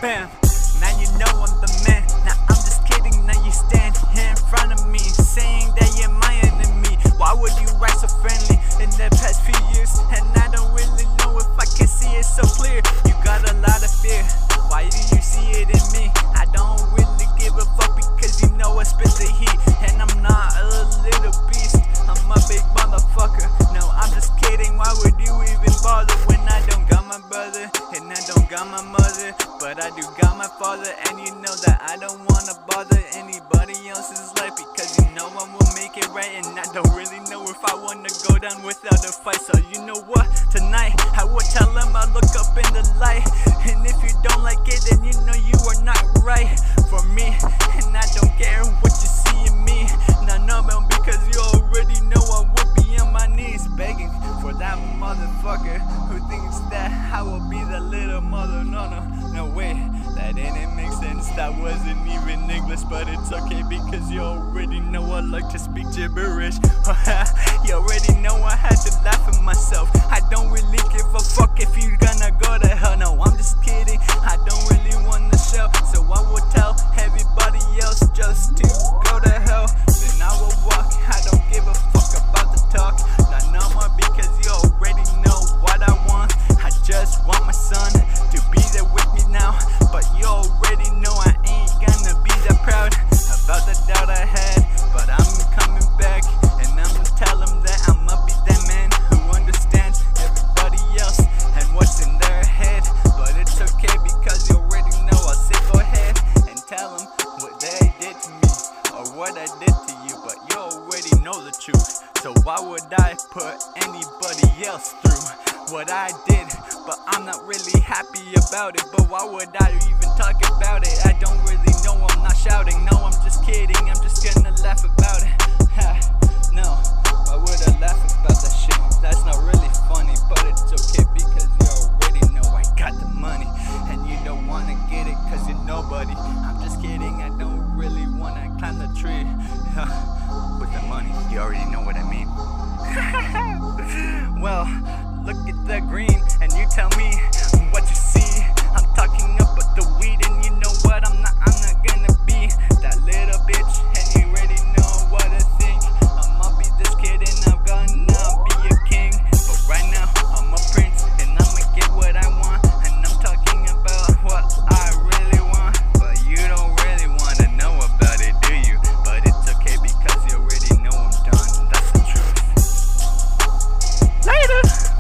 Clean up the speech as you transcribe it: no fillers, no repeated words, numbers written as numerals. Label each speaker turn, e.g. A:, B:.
A: Bam, now you know I'm the man. Now I'm just kidding, now you stand here in front of me saying that you're my enemy. Why would you write so friendly in the past few years? And I don't really know if I can see it so clear. You got a lot of fear, why do you see it in me? I don't really give a fuck because you know I spit the heat. And I'm not a little beast, I'm a big motherfucker. No, I'm just kidding, why would you even bother when I don't got my brother and I don't got my mother, but I do got my father. And you know that I don't wanna bother anybody else's life because you know I will make it right. And I don't really know if I wanna go down without a fight. So you know what, tonight I will tell them I look up in the light. And if you don't like it, then you know you are not right for me. And I don't care what you see in me. No, because you already know I would be on my knees begging for that motherfucker who thinks that I will be the little mother. No way, that didn't make sense. That wasn't even English, but it's okay because you already know I like to speak gibberish. You already know I had to laugh at myself. I don't really give a fuck if you gonna go to hell. No, I'm just kidding, I don't really wanna show. So I will tell everybody else just to go to hell. Then I will walk, I don't give a fuck about the talk. No more because you already know what I want. I just want my son to be there with me now. But you already know I ain't gonna be that proud about the doubt I had. But I'm coming back and I'm gonna tell them that I'ma be that man who understands everybody else and what's in their head. But it's okay because you already know. I'll say go ahead and tell them what they did to me or what I did to you, but you already know the truth. So why would I put anybody else through what I did? But I'm not really happy about it. But why would I even talk about it? I don't really know, I'm not shouting. No, I'm just kidding, I'm just gonna laugh about it. No, why would I laugh about that shit? That's not really funny, but it's okay because you already know I got the money. And you don't wanna get it cause you're nobody. I'm just kidding, I don't really wanna climb the tree with the money, you already know what I mean. Well, look at the green and you tell me